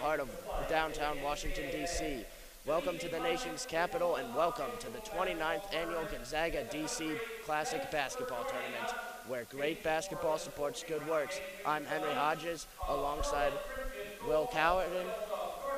heart of downtown Washington, D.C. Welcome to the nation's capital and welcome to the 29th annual Gonzaga D.C. Classic Basketball Tournament, where great basketball supports good works. I'm Henry Hodges alongside Will Cowardin.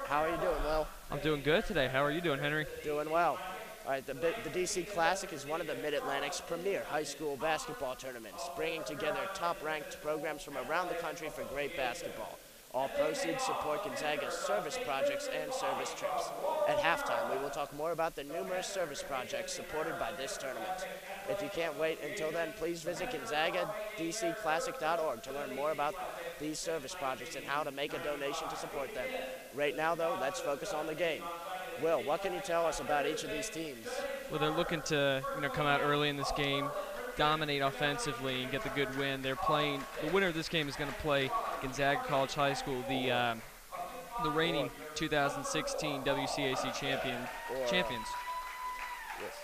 How are you doing, Will? I'm doing good today. How are you doing, Henry? Doing well. All right, the D.C. Classic is one of the Mid-Atlantic's premier high school basketball tournaments, bringing together top-ranked programs from around the country for great basketball. All proceeds support Gonzaga's service projects and service trips. At halftime, we will talk more about the numerous service projects supported by this tournament. If you can't wait until then, please visit GonzagaDCClassic.org to learn more about these service projects and how to make a donation to support them. Right now, though, let's focus on the game. Will, what can you tell us about each of these teams? Well, they're looking to come out early in this game, dominate offensively, and get the good win. They're playing. The winner of this game is going to play Gonzaga College High School, the reigning 2016 WCAC champions. Yes.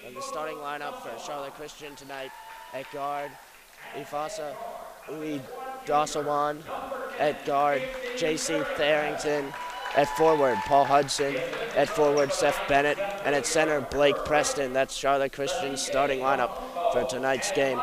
And the starting lineup for Charlotte Christian tonight: at guard, Ifasa Uidasawan; at guard, J.C. Tharrington; at forward, Paul Hudson; at forward, Seth Bennett; and at center, Blake Preston. That's Charlotte Christian's starting lineup for tonight's game.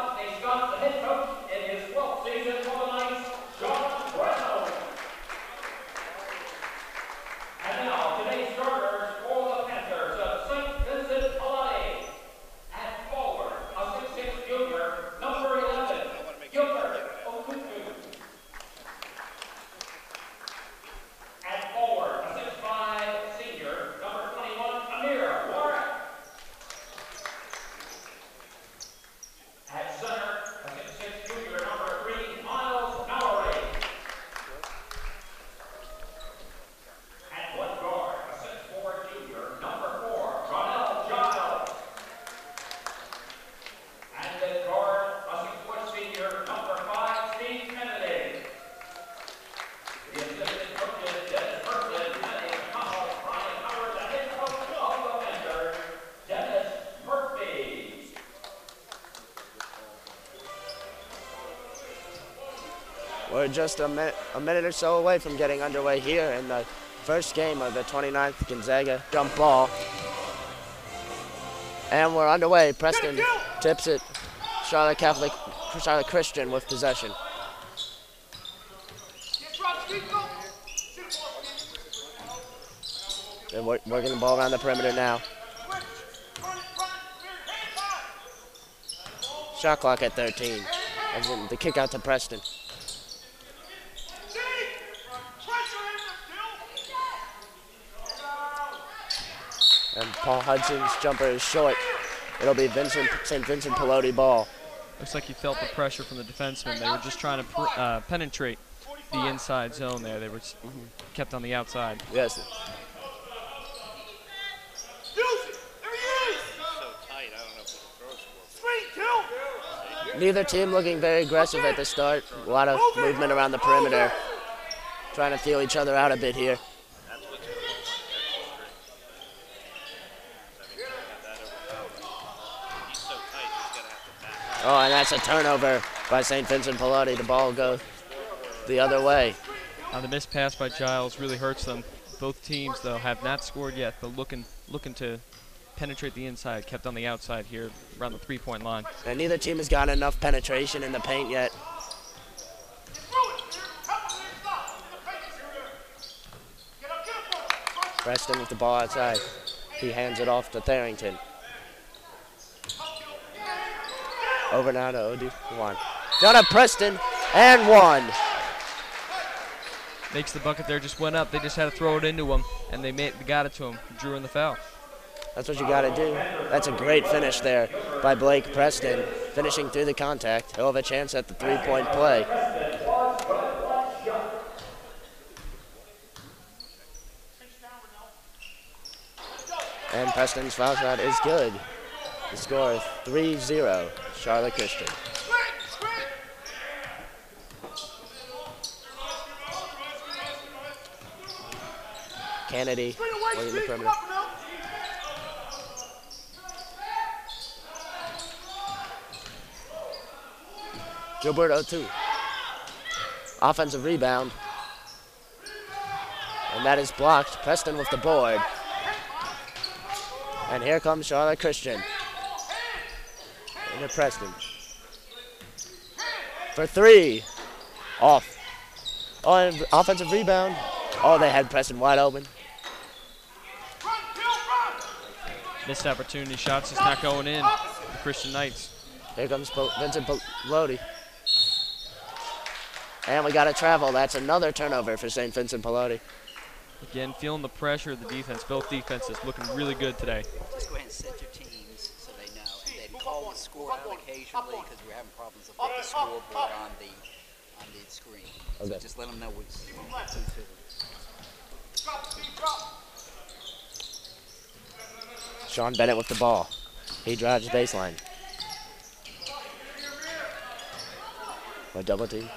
We're just a minute or so away from getting underway here in the first game of the 29th Gonzaga jump ball. And we're underway. Preston tips it. Charlotte Christian with possession. And working the ball around the perimeter now. Shot clock at 13. And then the kick out to Preston. And Paul Hudson's jumper is short. It'll be St. Vincent Pallotti ball. Looks like he felt the pressure from the defensemen. They were just trying to penetrate the inside zone there. They were kept on the outside. Yes. Neither team looking very aggressive at the start. A lot of movement around the perimeter. Trying to feel each other out a bit here. Oh, and that's a turnover by St. Vincent Pallotti. The ball goes the other way. The missed pass by Giles really hurts them. Both teams, though, have not scored yet, but looking to penetrate the inside, kept on the outside here around the three-point line. And neither team has got enough penetration in the paint yet. Preston with the ball outside. He hands it off to Tharrington. Over now to Odi1. Down to Preston, and one. Makes the bucket there, just went up. They just had to throw it into him, and they got it to him. Drew in the foul. That's what you got to do. That's a great finish there by Blake Preston, finishing through the contact. He'll have a chance at the three-point play. And Preston's foul shot is good. The score is 3-0, Charlotte Christian. Kennedy working the perimeter. Gilberto, too. Offensive rebound. And that is blocked. Preston with the board. And here comes Charlotte Christian. Into Preston. For three. Off. Oh, and offensive rebound. Oh, they had Preston wide open. Missed opportunity. Shots just not going in. The Christian Knights. Here comes Vincent Pallotti. And we got a travel. That's another turnover for St. Vincent Pallotti. Again, feeling the pressure of the defense. Both defenses looking really good today. Just go ahead and set your teams so they know. And then call the score out occasionally because we're having problems with the scoreboard on the screen. Okay. So just let them know what's 2-2. Sean Bennett with the ball. He drives baseline. A double team.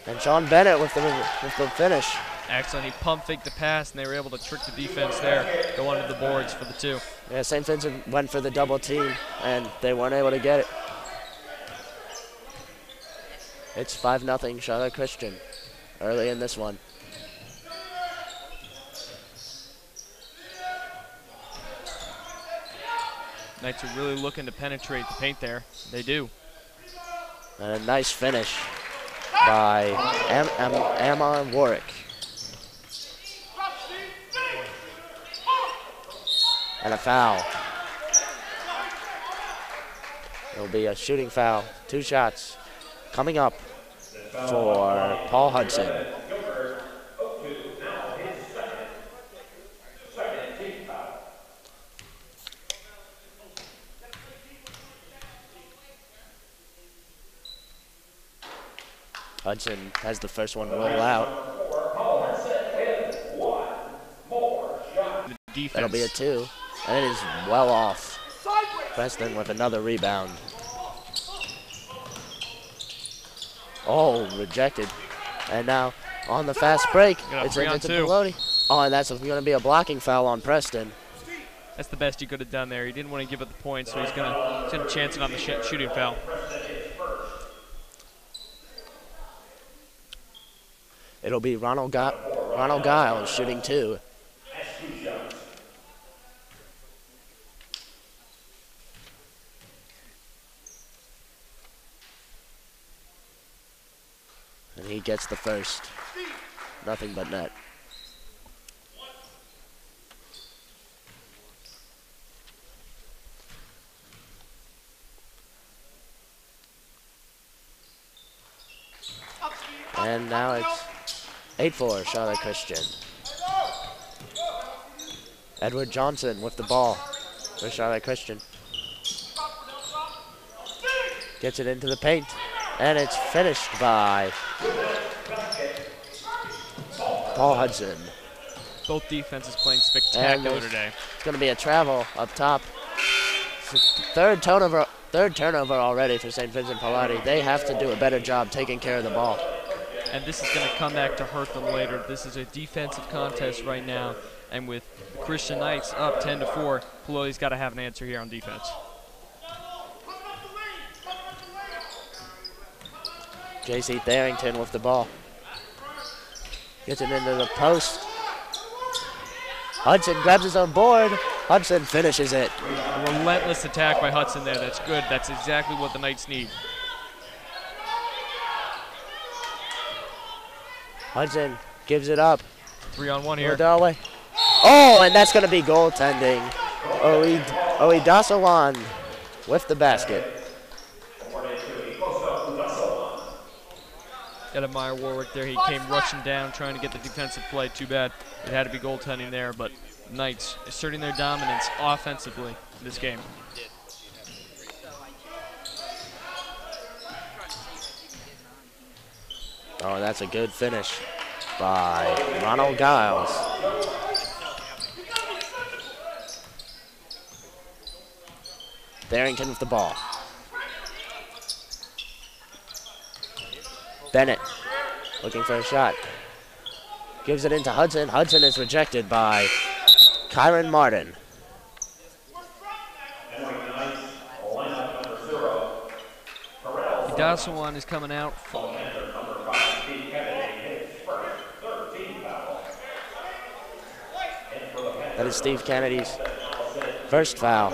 And Sean Bennett with the finish. Excellent. He pump faked the pass, and they were able to trick the defense there. Go under the boards for the two. Yeah, St. Vincent went for the double team, and they weren't able to get it. It's 5-0 Charlotte Christian early in this one. Knights are really looking to penetrate the paint there. They do. And a nice finish by Emma Warwick. And a foul. It'll be a shooting foul. 2 shots coming up for Paul Hudson. Hudson has the first one roll out. The defense. That'll be a 2. And it is well off. Preston with another rebound. Oh, rejected. And now on the fast break, it's into Pallotti. Oh, and that's going to be a blocking foul on Preston. That's the best he could have done there. He didn't want to give up the point, so he's going to chance it on the shooting foul. It'll be Ronald Giles shooting 2. And he gets the first. Nothing but net. And now it's 8-4 Charlotte Christian. Edward Johnson with the ball for Charlotte Christian. Gets it into the paint, and it's finished by Paul Hudson. Both defenses playing spectacular today. It's going to be a travel up top. Third turnover already for St. Vincent Pallotti. They have to do a better job taking care of the ball. And this is going to come back to hurt them later. This is a defensive contest right now. And with the Christian Knights up 10-4, Pallotti's got to have an answer here on defense. J.C. Tharrington with the ball. Gets it into the post. Hudson grabs his own board. Hudson finishes it. A relentless attack by Hudson there. That's good. That's exactly what the Knights need. Hudson gives it up. 3-on-1 here. Dalway. Oh, and that's going to be goaltending. Oidasawan with the basket. Got admire Warwick there. He came rushing down, trying to get the defensive play. Too bad it had to be goaltending there, but Knights asserting their dominance offensively in this game. Oh, that's a good finish by Ronald Giles. Barrington with the ball. Bennett looking for a shot. Gives it into Hudson. Hudson is rejected by Kyron Martin. Dasawan is coming out. That is Steve Kennedy's first foul.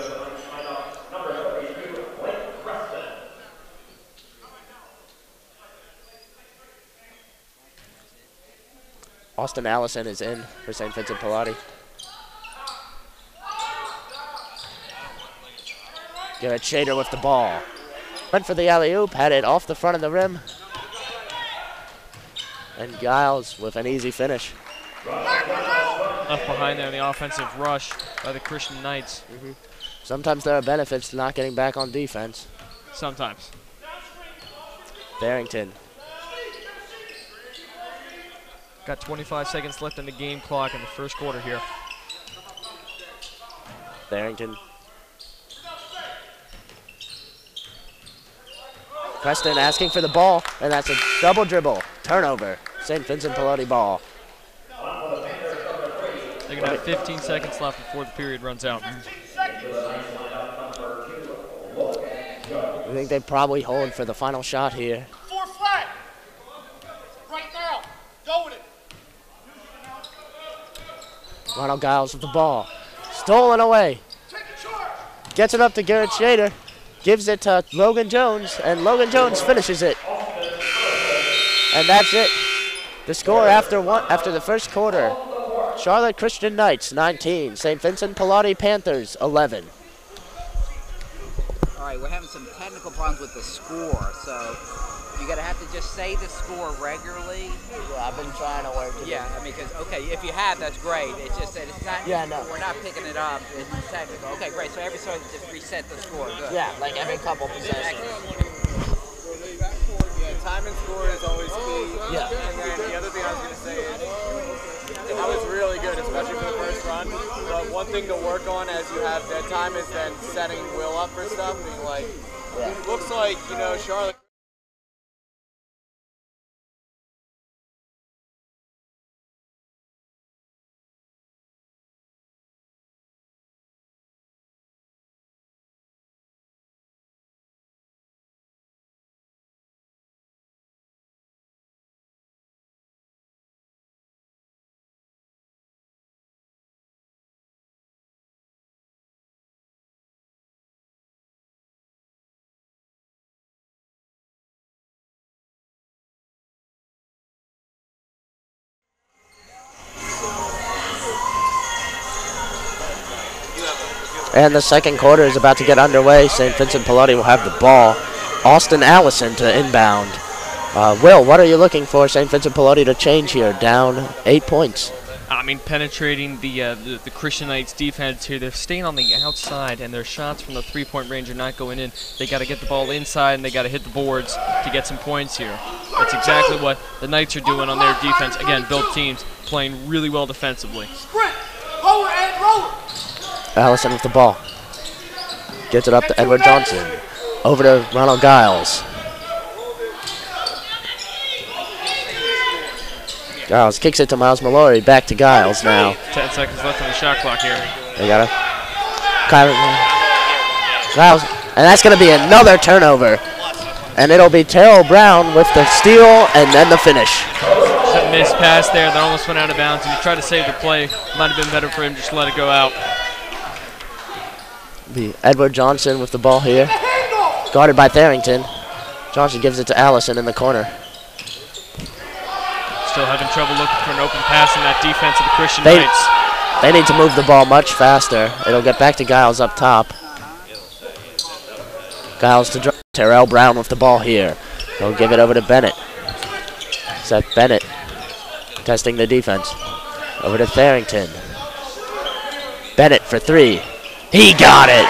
Austin Allison is in for St. Vincent Pallotti. Garrett Shader with the ball. Went for the alley-oop, had it off the front of the rim. And Giles with an easy finish. Left behind there in the offensive rush by the Christian Knights. Sometimes there are benefits to not getting back on defense. Sometimes. Barrington. Got 25 seconds left in the game clock in the first quarter here. Barrington. Preston asking for the ball, and that's a double dribble. Turnover. St. Vincent Pallotti ball. They're going to have 15 seconds left before the period runs out. I think they probably hold for the final shot here. 4 flat. Right now. Go with it. Ronald Giles with the ball. Stolen away. Gets it up to Garrett Shader. Gives it to Logan Jones, and Logan Jones finishes it. And that's it. The score after the first quarter. Charlotte Christian Knights 19, St. Vincent Pallotti Panthers 11. All right, we're having some technical problems with the score, so you're gonna have to just say the score regularly. Yeah, I've been trying to work it. Yeah, I mean, because okay, if you have, that's great. It's just that it's not. Yeah, no. We're not picking it up. It's technical. Okay, great. So every song just reset the score. Good. Yeah, like every couple possessions. Yeah, time and score is always key. Yeah. And then the other thing I was going to say is that was really good, especially for the first run. But one thing to work on as you have dead time is then setting Will up for stuff. Being like, looks like, you know, Charlotte. And the second quarter is about to get underway. St. Vincent Pallotti will have the ball. Austin Allison to inbound. Will, what are you looking for St. Vincent Pallotti to change here? Down 8 points. I mean, penetrating the Christian Knights defense here. They're staying on the outside, and their shots from the three-point range are not going in. They got to get the ball inside, and they got to hit the boards to get some points here. That's exactly what the Knights are doing on their defense. Again, both teams playing really well defensively. Sprint. Lower and roller. Allison with the ball. Gets it up to Edward Johnson. Over to Ronald Giles. Giles kicks it to Miles Mallory. Back to Giles now. 10 seconds left on the shot clock here. They got it. Giles. And that's going to be another turnover. And it'll be Terrell Brown with the steal and then the finish. That missed pass there that almost went out of bounds. And you tried to save the play. Might have been better for him just to let it go out. Be Edward Johnson with the ball here. Guarded by Tharrington. Johnson gives it to Allison in the corner. Still having trouble looking for an open pass in that defense of the Christian Knights. They need to move the ball much faster. It'll get back to Giles up top. Giles to Terrell Brown with the ball here. He'll give it over to Bennett. Seth Bennett testing the defense. Over to Tharrington. Bennett for three. He got it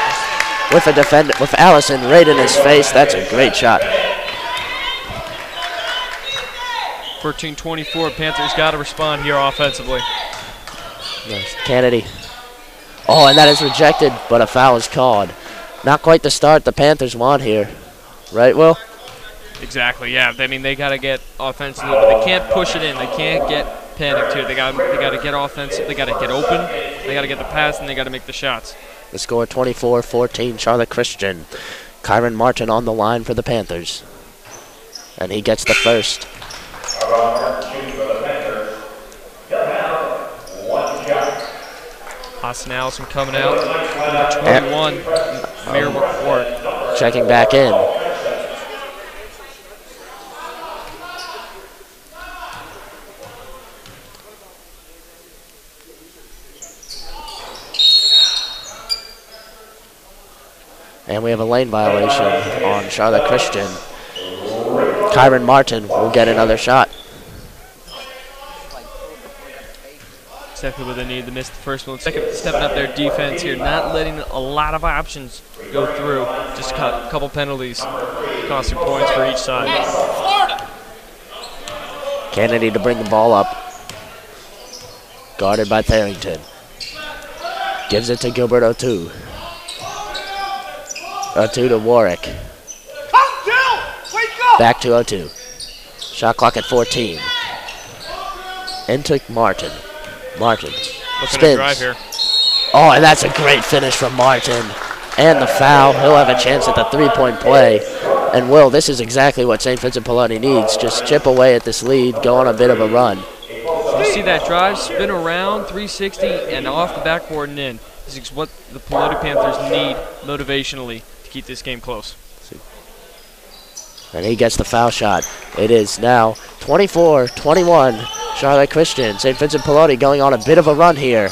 with a defender, with Allison right in his face. That's a great shot. 14-24. Panthers got to respond here offensively. Nice. Kennedy. Oh, and that is rejected, but a foul is called. Not quite the start the Panthers want here, right, Will? Exactly. Yeah. I mean, they got to get offensively, but they can't push it in. They can't get panicked here. They got to get offensive. They got to get open. They got to get the pass, and they got to make the shots. The score 24-14, Charlotte Christian. Kyron Martin on the line for the Panthers. And he gets the first. Austin Allison coming out. Number 21, Amir Warwick. Checking back in. And we have a lane violation on Charlotte Christian. Kyron Martin will get another shot. Exactly what they need to miss the first one. Second, stepping up their defense here, not letting a lot of options go through. Just a couple penalties, costing points for each side. Kennedy to bring the ball up. Guarded by Tharrington. Gives it to Gilbert O'Toole. O'Toole to Warwick. Back to O'Toole. Shot clock at 14. Into Martin. Martin spins. Drive here. Oh, and that's a great finish from Martin. And the foul. He'll have a chance at the three-point play. And Will, this is exactly what St. Vincent Pallotti needs. Just chip away at this lead, go on a bit of a run. You see that drive, spin around, 360, and off the backboard and in. This is what the Pallotti Panthers need motivationally to keep this game close. And he gets the foul shot. It is now 24-21. Charlotte Christian. St. Vincent Pallotti going on a bit of a run here.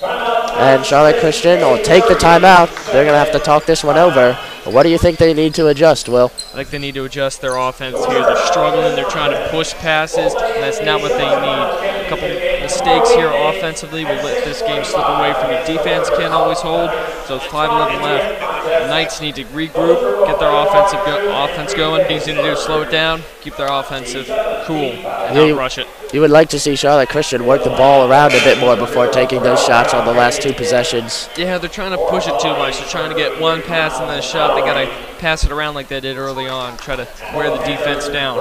And Charlotte Christian will take the timeout. They're going to have to talk this one over. What do you think they need to adjust, Will? I think they need to adjust their offense here. They're struggling. They're trying to push passes, and that's not what they need. A couple mistakes here offensively will let this game slip away from you. Defense can't always hold, so it's 5-11 left. The Knights need to regroup, get their offense going. Things need to do is slow it down, keep their offensive cool, and not rush it. You would like to see Charlotte Christian work the ball around a bit more before taking those shots on the last two possessions. Yeah, they're trying to push it too much. They're trying to get one pass and then a shot. They got to pass it around like they did early on, try to wear the defense down.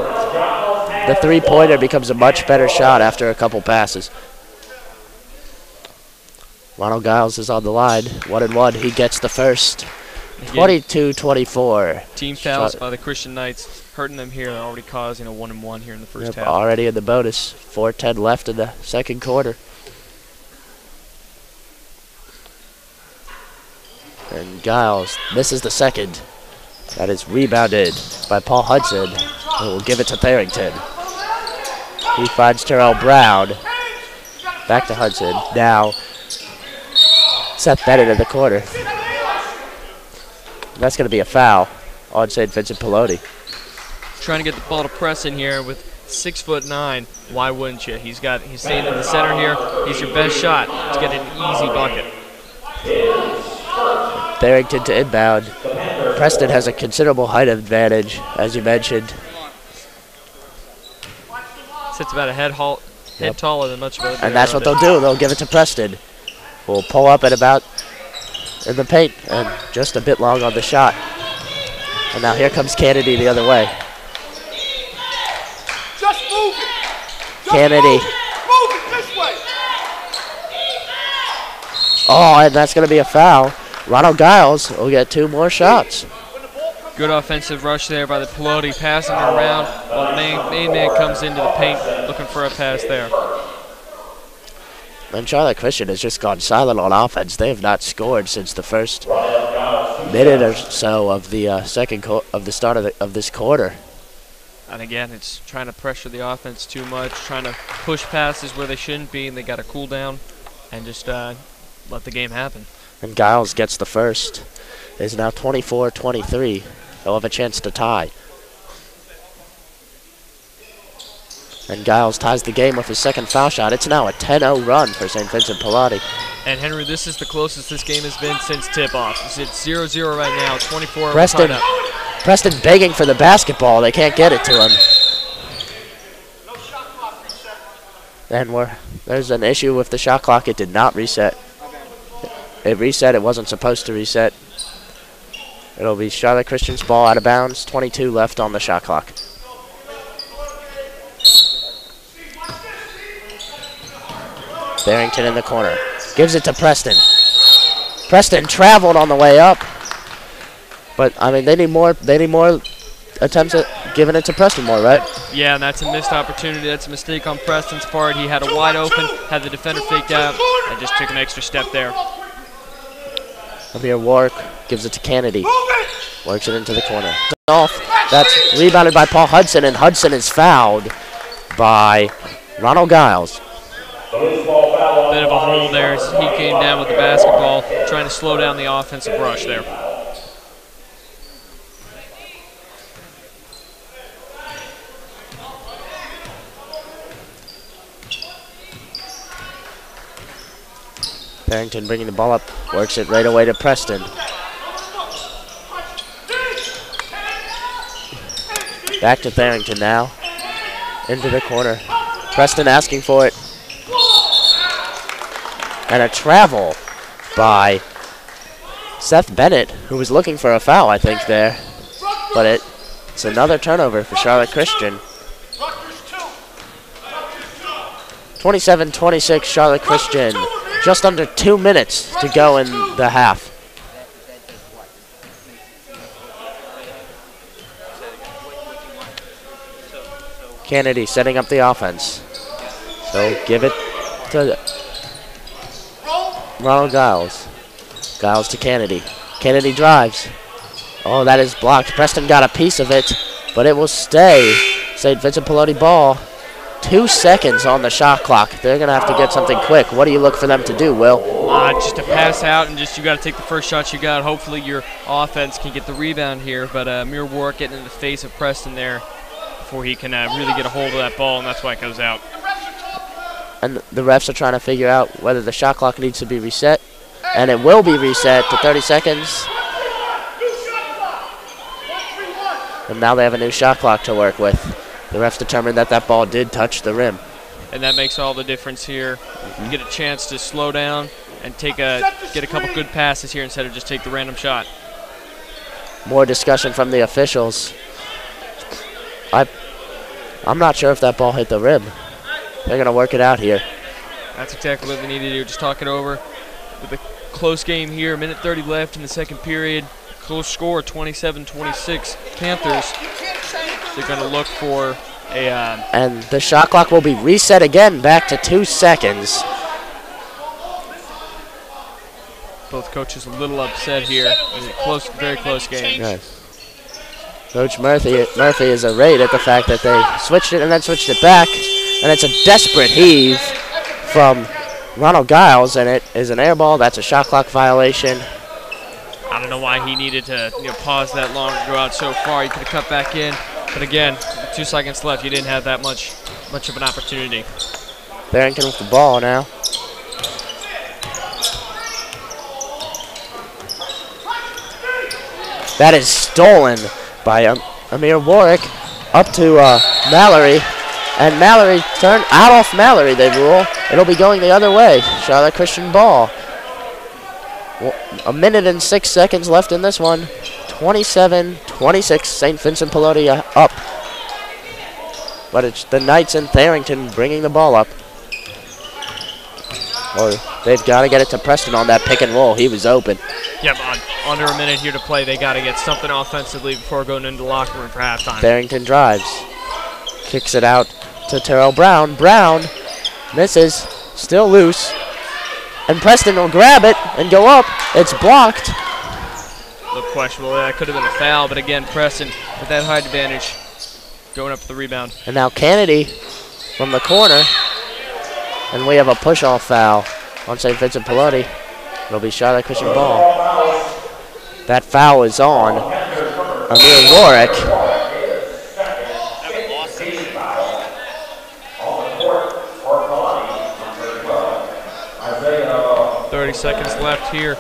The three-pointer becomes a much better shot after a couple passes. Ronald Giles is on the line. 1-1. He gets the first. 22-24. Team fouls by the Christian Knights, hurting them here. They're already causing a 1-1 here in the first half. Already in the bonus. 4:10 left in the second quarter. And Giles misses the second. That is rebounded by Paul Hudson, who will give it to Tharrington. He finds Terrell Brown. Back to Hudson. Now, Seth Bennett in the corner. That's going to be a foul on St. Vincent Pallotti. Trying to get the ball to press in here with 6'9". Why wouldn't you? He's staying in the center here. He's your best shot to get an easy bucket. Tharrington to inbound. Preston has a considerable height advantage, as you mentioned. Sits about a head taller than much of a. And that's what they'll do. They'll give it to Preston. We'll pull up at about in the paint and just a bit long on the shot. And now here comes Kennedy the other way. Just move it. Kennedy. Move it this way. Oh, and that's going to be a foul. Ronald Giles will get two more shots. Good offensive rush there by the Pallotti, passing it around while the main man comes into the paint looking for a pass there. And Charlotte Christian has just gone silent on offense. They have not scored since the first minute or so of the of the start of this quarter. And again, it's trying to pressure the offense too much, trying to push passes where they shouldn't be, and they got to cool down and just let the game happen. And Giles gets the first. It's now 24-23. They'll have a chance to tie. And Giles ties the game with his second foul shot. It's now a 10-0 run for St. Vincent Pallotti. And Henry, this is the closest this game has been since tip-off. It's 0-0 right now, 24. Preston begging for the basketball. They can't get it to him. And there's an issue with the shot clock. It did not reset. It reset. It wasn't supposed to reset. It'll be Charlotte Christian's ball out of bounds. 22 left on the shot clock. Barrington in the corner. Gives it to Preston. Preston traveled on the way up. But, I mean, they need more attempts at giving it to Preston more, right? Yeah, and that's a missed opportunity. That's a mistake on Preston's part. He had a wide open, had the defender faked out, and just took an extra step there. Amir Warwick gives it to Kennedy. Works it into the corner. Off. That's rebounded by Paul Hudson, and Hudson is fouled by Ronald Giles. Bit of a hole there as he came down with the basketball, trying to slow down the offensive rush there. Barrington bringing the ball up, works it right away to Preston. Back to Barrington now, into the corner. Preston asking for it. And a travel by Seth Bennett, who was looking for a foul, I think, there. But it's another turnover for Charlotte Christian. 27-26 Charlotte Christian. Just under 2 minutes to go in the half. Kennedy setting up the offense. So give it to Ronald Giles. Giles to Kennedy. Kennedy drives. Oh, that is blocked. Preston got a piece of it, but it will stay. St. Vincent Pallotti ball. 2 seconds on the shot clock. They're going to have to get something quick. What do you look for them to do, Will? Just to pass out and you got to take the first shot you got. Hopefully your offense can get the rebound here, but Amir Warwick getting in the face of Preston there before he can really get a hold of that ball, and that's why it goes out. And the refs are trying to figure out whether the shot clock needs to be reset, and it will be reset to 30 seconds. And now they have a new shot clock to work with. The refs determined that that ball did touch the rim. And that makes all the difference here. You get a chance to slow down and get a couple good passes here instead of just take the random shot. More discussion from the officials. I'm not sure if that ball hit the rim. They're going to work it out here. That's exactly what they need to do. Just talk it over. With a close game here, minute 30 left in the second period. Close score, 27-26 Panthers. They're going to look for a... and the shot clock will be reset again back to 2 seconds. Both coaches a little upset here. It's a close, very close game. Yes. Coach Murphy is irate at the fact that they switched it and then switched it back. And it's a desperate heave from Ronald Giles, and it is an air ball. That's a shot clock violation. I don't know why he needed to pause that long to go out so far. He could have cut back in. But again, with 2 seconds left, you didn't have that much of an opportunity. Barrington with the ball now. That is stolen by Amir Warwick up to Mallory. And Mallory turned out off Mallory, they rule. It'll be going the other way. Charlotte Christian ball. Well, 1 minute and 6 seconds left in this one. 27-26, St. Vincent Pallotti up. But it's the Knights and Therington bringing the ball up. Or they've got to get it to Preston on that pick and roll. He was open. Yeah, under a minute here to play. They got to get something offensively before going into the locker room for halftime. Therington drives. Kicks it out to Terrell Brown. Brown misses. Still loose. And Preston will grab it and go up. It's blocked. Look questionable. That could have been a foul, but again, Preston with that height advantage going up for the rebound. And now Kennedy from the corner. And we have a push-off foul on St. Vincent Pallotti. It'll be Charlotte Christian ball. That foul is on Amir Warwick. 30 seconds left here.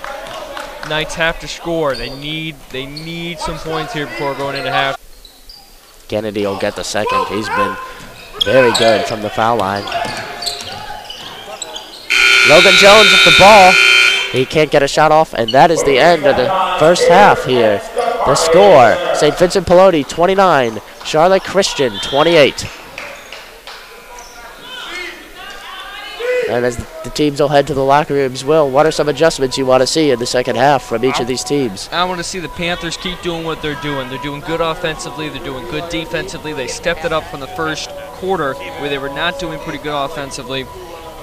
Knights have to score. They need some points here before going into half. Kennedy will get the second. He's been very good from the foul line. Logan Jones with the ball. He can't get a shot off, and that is the end of the first half here. The score, St. Vincent Pallotti 29, Charlotte Christian 28. And as the teams will head to the locker rooms, Will, what are some adjustments you want to see in the second half from each of these teams? I want to see the Panthers keep doing what they're doing. They're doing good offensively. They're doing good defensively. They stepped it up from the first quarter where they were not doing pretty good offensively.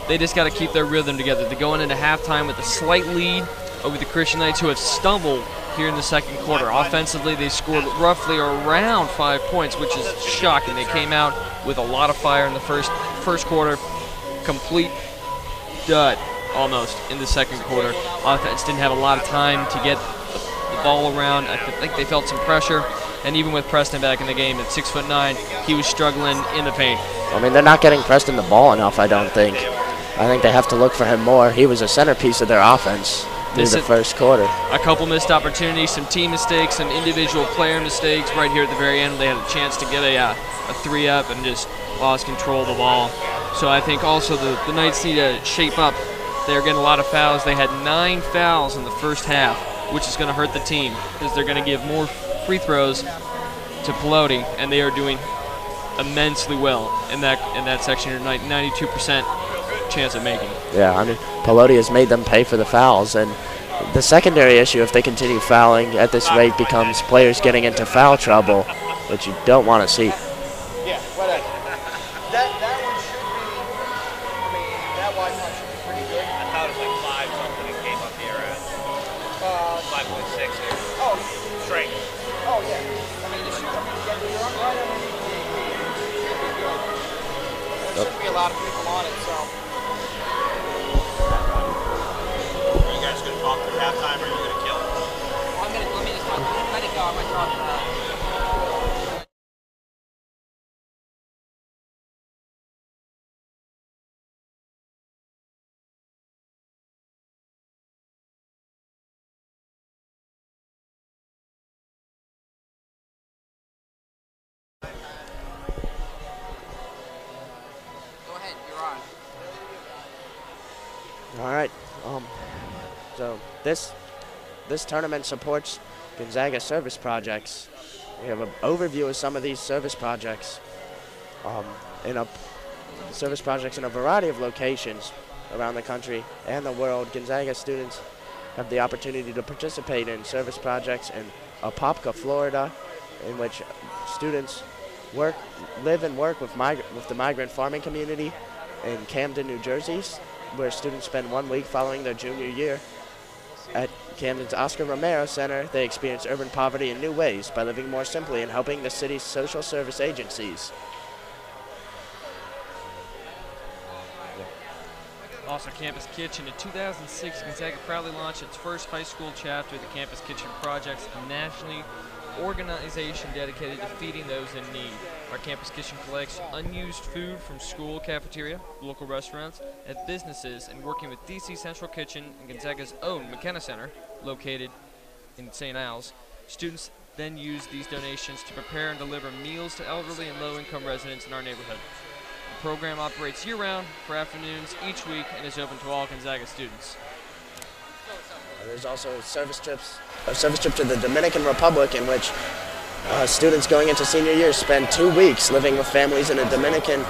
They just got to keep their rhythm together. They're going into halftime with a slight lead over the Christian Knights, who have stumbled here in the second quarter. Offensively, they scored roughly around 5 points, which is shocking. They came out with a lot of fire in the first quarter. Complete dud almost in the second quarter. Offense didn't have a lot of time to get the ball around. I think they felt some pressure. And even with Preston back in the game at 6'9", he was struggling in the paint. I mean, they're not getting Preston the ball enough, I don't think. I think they have to look for him more. He was a centerpiece of their offense through the first quarter. A couple missed opportunities, some team mistakes, some individual player mistakes. Right here at the very end, they had a chance to get a 3-up and just lost control of the ball. So I think also the Knights need to shape up. They're getting a lot of fouls. They had 9 fouls in the first half, which is going to hurt the team because they're going to give more free throws to Pallotti, and they are doing immensely well in that section. 92% chance of making. Yeah, I mean, Pallotti has made them pay for the fouls, and the secondary issue, if they continue fouling at this rate, becomes players getting into foul trouble, which you don't want to see. Yeah, whatever. That one should be, I mean, that wide one should be pretty good. I thought it was like 5 something it came up here at 5.6 here. Oh, Straight. oh yeah. I mean, you should get your arm right underneath the, there shouldn't be a lot of people on it, so. Are you guys going to talk through halftime or are you going to kill it? Let me just let it go. I'm going to talk about it. Go ahead, you're on. All right. So this tournament supports Gonzaga service projects. We have an overview of some of these service projects. Service projects in a variety of locations around the country and the world. Gonzaga students have the opportunity to participate in service projects in Apopka, Florida, in which students live and work with the migrant farming community. In Camden, New Jersey, where students spend 1 week following their junior year. At Camden's Oscar Romero Center, they experience urban poverty in new ways by living more simply and helping the city's social service agencies. Also, Campus Kitchen. In 2006, Gonzaga proudly launched its first high school chapter of the Campus Kitchen Projects, a nationally organization dedicated to feeding those in need. Our Campus Kitchen collects unused food from school cafeteria, local restaurants, and businesses, and working with DC Central Kitchen and Gonzaga's own McKenna Center, located in St. Al's. Students then use these donations to prepare and deliver meals to elderly and low-income residents in our neighborhood. The program operates year-round for afternoons each week and is open to all Gonzaga students. There's also a service trip to the Dominican Republic, in which students going into senior year spend 2 weeks living with families in a Dominican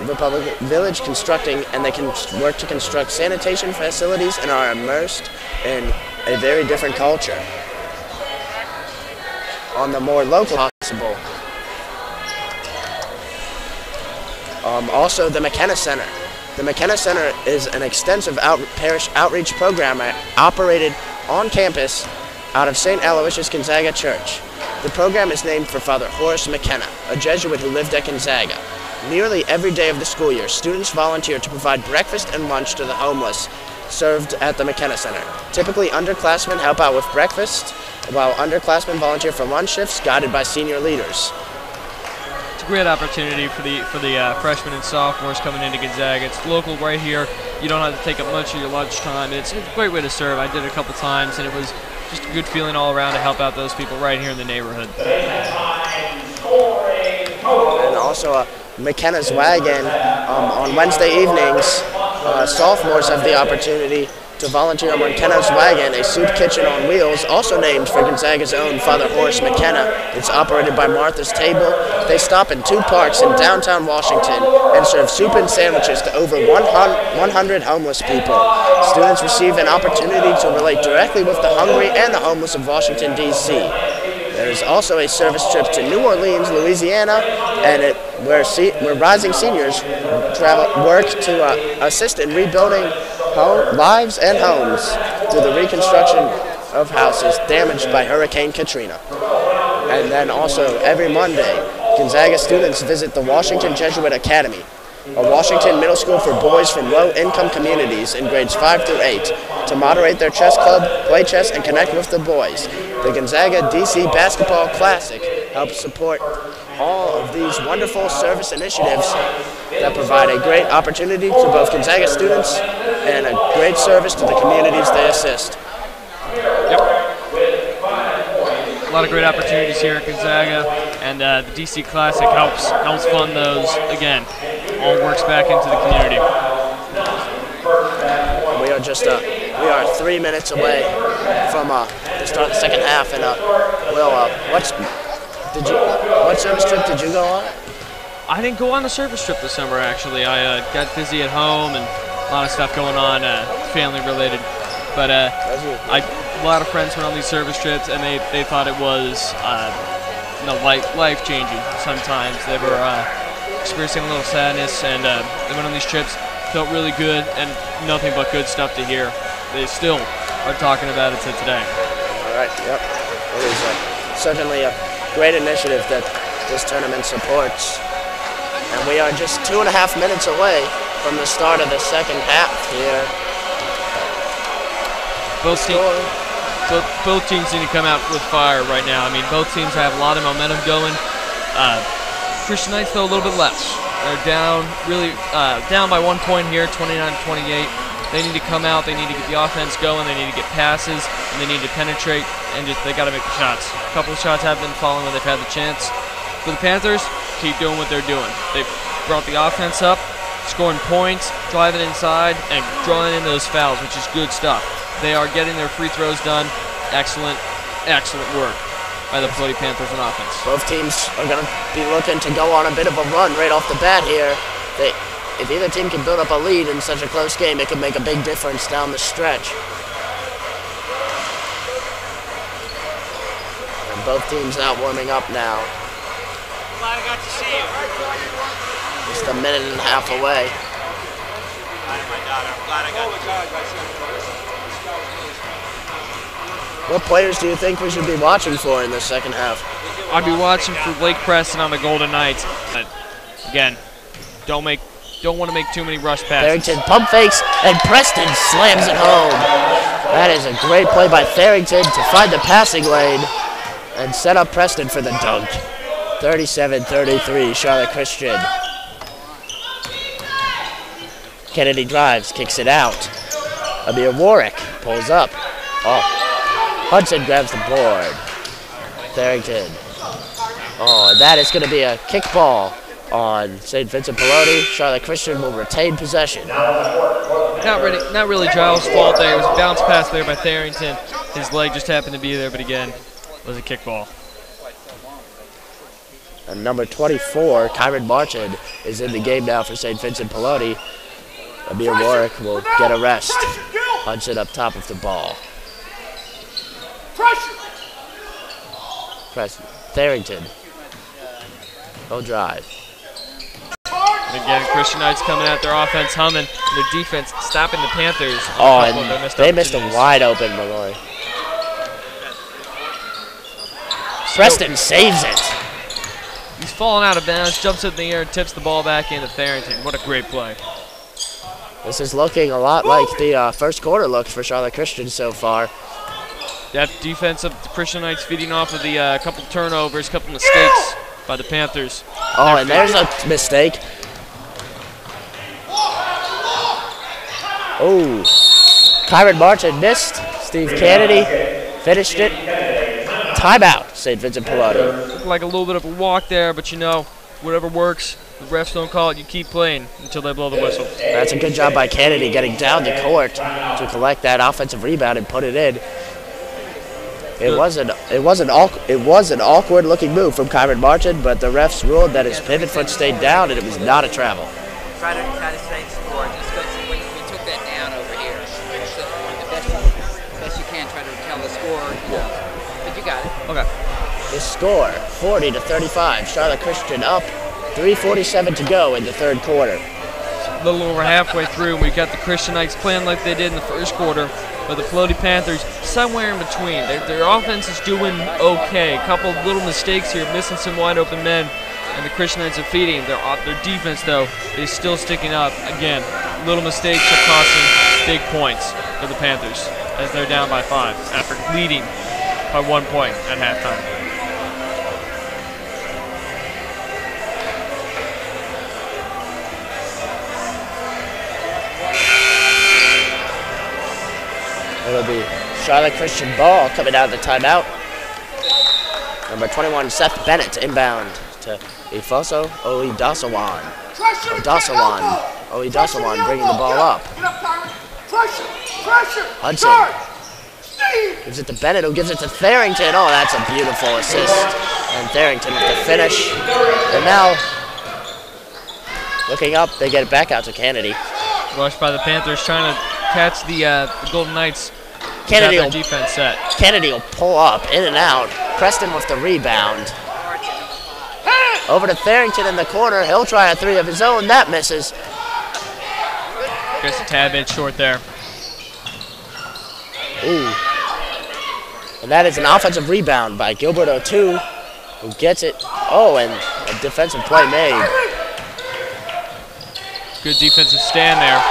Republic village constructing, and they can work to construct sanitation facilities and are immersed in a very different culture. On the more local possible. Also, the McKenna Center. The McKenna Center is an extensive parish outreach program operated on campus out of St. Aloysius Gonzaga Church. The program is named for Father Horace McKenna, a Jesuit who lived at Gonzaga. Nearly every day of the school year, students volunteer to provide breakfast and lunch to the homeless served at the McKenna Center. Typically, underclassmen help out with breakfast, while underclassmen volunteer for lunch shifts guided by senior leaders. It's a great opportunity for the freshmen and sophomores coming into Gonzaga. It's local right here. You don't have to take up much of your lunchtime. It's a great way to serve. I did it a couple times, and it was just a good feeling all around to help out those people right here in the neighborhood. And also McKenna's Wagon. On Wednesday evenings, sophomores have the opportunity to volunteer on McKenna's Wagon, a soup kitchen on wheels, also named for Gonzaga's own Father Horace McKenna. It's operated by Martha's Table. They stop in 2 parks in downtown Washington and serve soup and sandwiches to over 100 homeless people. Students receive an opportunity to relate directly with the hungry and the homeless of Washington, D.C. There is also a service trip to New Orleans, Louisiana, and where rising seniors work to assist in rebuilding lives and homes through the reconstruction of houses damaged by Hurricane Katrina. And then also every Monday, Gonzaga students visit the Washington Jesuit Academy, a Washington middle school for boys from low-income communities in grades 5 through 8, to moderate their chess club, play chess, and connect with the boys. The Gonzaga DC Basketball Classic helps support all of these wonderful service initiatives that provide a great opportunity to both Gonzaga students and a great service to the communities they assist. Yep. A lot of great opportunities here at Gonzaga, and the DC Classic helps fund those. Again, all works back into the community. We are 3 minutes away from the start of the second half, and what service trip did you go on? I didn't go on the service trip this summer, actually. I got busy at home and a lot of stuff going on, family related. But a lot of friends went on these service trips, and they thought it was life changing. Sometimes they were experiencing a little sadness, and they went on these trips, felt really good, and nothing but good stuff to hear. They still are talking about it to today. All right. Yep. It is certainly a great initiative that this tournament supports. And we are just 2.5 minutes away from the start of the second half here. Both teams need to come out with fire right now. I mean, both teams have a lot of momentum going. Christian Knights, though, a little bit less. They're down, really down by 1 point here, 29-28. They need to come out. They need to get the offense going. They need to get passes, and they need to penetrate, and they got to make the shots. A couple of shots have been falling when they've had the chance. For the Panthers, keep doing what they're doing. They've brought the offense up, scoring points, driving inside, and drawing in those fouls, which is good stuff. They are getting their free throws done. Excellent, excellent work by the Pallotti Panthers on offense. Both teams are going to be looking to go on a bit of a run right off the bat here. If either team can build up a lead in such a close game, it can make a big difference down the stretch. And both teams out warming up now. Glad I got to see you. Just a minute and a half away. I'm glad I got to see you. What players do you think we should be watching for in the second half? I'd be watching for Blake Preston on the Golden Knights. But again, don't want to make too many rush passes. Therington pump fakes, and Preston slams it home. That is a great play by Therington to find the passing lane and set up Preston for the dunk. 37-33, Charlotte Christian. Kennedy drives, kicks it out. Amir Warwick pulls up. Oh, Hudson grabs the board. Therington. Oh, and that is going to be a kick ball on St. Vincent Pallotti. Charlotte Christian will retain possession. Not really Giles' fault there. It was a bounce pass there by Therington. His leg just happened to be there, but again, it was a kick ball. And number 24, Kyron Marchand, is in the game now for St. Vincent Pallotti. Amir Warwick will get a rest. Hudson up top of the ball. Preston. Therington. He'll drive. And again, Christian Knights coming at their offense humming, and their defense stopping the Panthers. Oh, and they missed a wide open Malloy. Preston saves it. He's falling out of bounds, jumps in the air, and tips the ball back into Therington. What a great play. This is looking a lot like the first quarter looked for Charlotte Christian so far. That defense of the Christian Knights feeding off of the couple turnovers, couple mistakes by the Panthers. Oh, and there's a mistake. Oh, Kyron Marchand missed. Steve Kennedy finished it. Timeout, St. Vincent Pallotti. Looked like a little bit of a walk there, but you know, whatever works, The refs don't call it, you keep playing until they blow the whistle. That's a good job by Kennedy getting down the court to collect that offensive rebound and put it in. It was an awkward looking move from Kyron Martin, but the refs ruled that his pivot foot stayed down and it was not a travel. Try to say the score. Just go see we took that down over here. So the best you can, try to tell the score. But you got it. Okay. The score, 40-35. Charlotte Christian up, 3:47 to go in the third quarter. A little over halfway through, and we got the Christian Knights playing like they did in the first quarter, but the Pallotti Panthers somewhere in between. Their offense is doing okay. A couple of little mistakes here, missing some wide open men, and the Christian Knights are feeding. Their defense, though, is still sticking up. Again, little mistakes are costing big points for the Panthers as they're down by 5 after leading by 1 point at halftime. It'll be Charlotte Christian ball coming out of the timeout. Number 21, Seth Bennett inbound to Ifoso Oidasawan. Oidasawan bringing the ball up. Hudson gives it to Bennett, who gives it to Tharrington. Oh, that's a beautiful assist. And Tharrington with the finish. And now, looking up, they get it back out to Kennedy. Rushed by the Panthers, trying to catch the Golden Knights. Kennedy will, defense set. Kennedy will pull up, in and out. Preston with the rebound. Over to Tharrington in the corner. He'll try a three of his own. That misses. Just a tad bit short there. Ooh. And that is an offensive rebound by Gilbert O'Toole, who gets it. Oh, and a defensive play made. Good defensive stand there.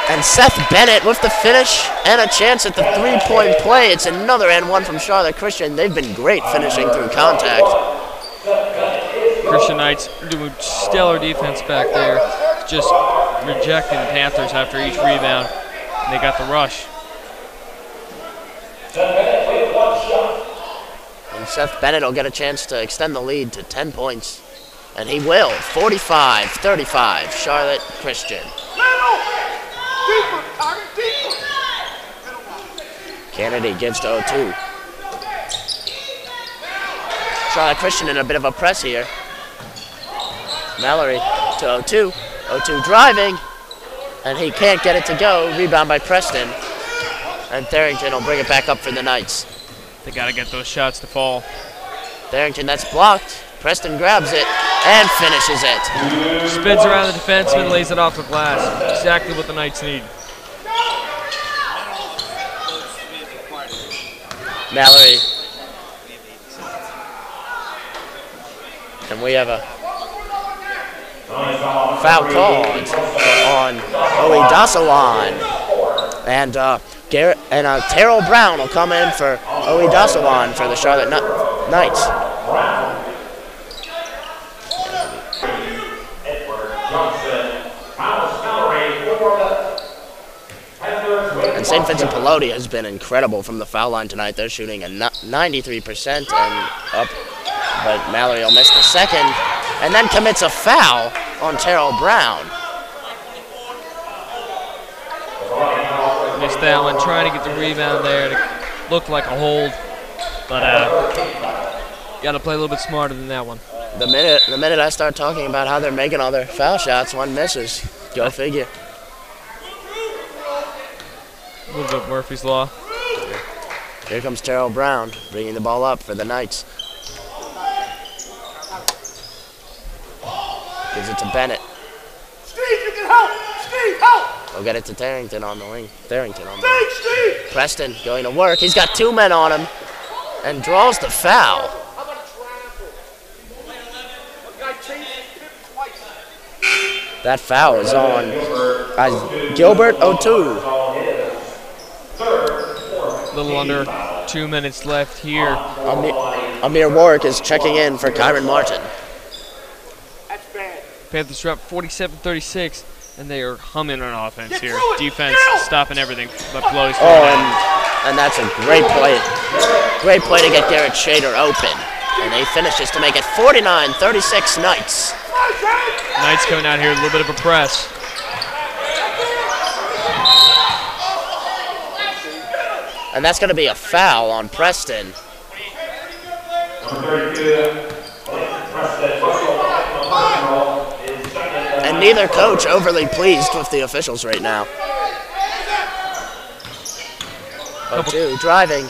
And Seth Bennett with the finish and a chance at the three-point play. It's another and one from Charlotte Christian. They've been great finishing through contact. Christian Knights doing stellar defense back there, just rejecting the Panthers after each rebound. And they got the rush. And Seth Bennett will get a chance to extend the lead to 10 points. And he will. 45-35, Charlotte Christian. Kennedy gives to O'Toole. Charlotte Christian in a bit of a press here. Mallory to O'Toole. O'Toole driving, and he can't get it to go. Rebound by Preston. And Tharrington will bring it back up for the Knights. They got to get those shots to fall. Tharrington, that's blocked. Preston grabs it and finishes it. Spins around the defenseman, lays it off the glass. Exactly what the Knights need. Mallory. And we have a foul called on Oidasawan. And Terrell Brown will come in for Oidasawan for the Charlotte Knights. And St. Vincent Pallotti has been incredible from the foul line tonight. They're shooting a 93% and up, but Mallory will miss the second and then commits a foul on Terrell Brown. Missed that one, trying to get the rebound there to look like a hold, but got to play a little bit smarter than that one. The minute I start talking about how they're making all their foul shots, one misses. Go figure. A little bit Murphy's Law. Here comes Terrell Brown, bringing the ball up for the Knights. Gives it to Bennett. Steve, you can help! Steve, help! We'll get it to Tharrington on the wing. Steve! Preston going to work. He's got two men on him and draws the foul. How about a travel? One guy chased him twice. That foul is on Gilbert O'Toole. A little under 2 minutes left here. Amir Warwick is checking in for Kyron Martin. That's bad. Panthers are up 47-36, and they are humming on offense here. Defense stopping everything but Pallotti. And that's a great play. Great play to get Garrett Shader open. And he finishes to make it 49-36 Knights. Knights coming out here, a little bit of a press. And that's going to be a foul on Preston. And neither coach overly pleased with the officials right now. 0-2, driving.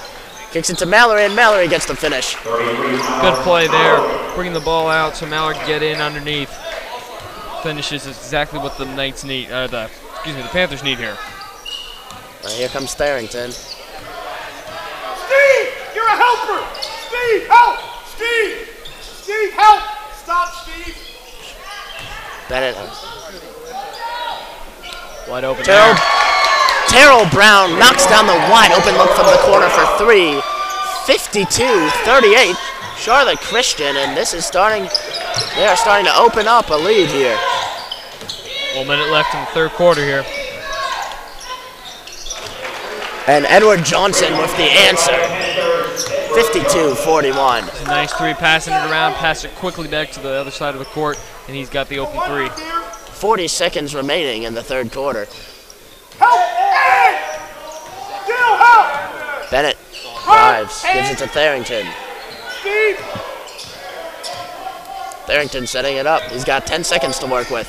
Kicks it to Mallory, and Mallory gets the finish. Good play there. Bringing the ball out so Mallory can get in underneath. Finishes is exactly what the Knights need, the Panthers need here. Here comes Tharrington. Steve, you're a helper. Steve, help. Steve, help. Stop, Steve. Bennett. Wide open there. Terrell Brown knocks down the wide open look from the corner for three. 52-38. Charlotte Christian, and this is they are starting to open up a lead here. 1 minute left in the third quarter here. And Edward Johnson with the answer. 52-41. It's a nice three, passing it around, pass it quickly back to the other side of the court, and he's got the open three. 40 seconds remaining in the third quarter. Help! Gil, help! Bennett drives, gives it to Tharrington. Steve! Tharrington setting it up. He's got 10 seconds to work with.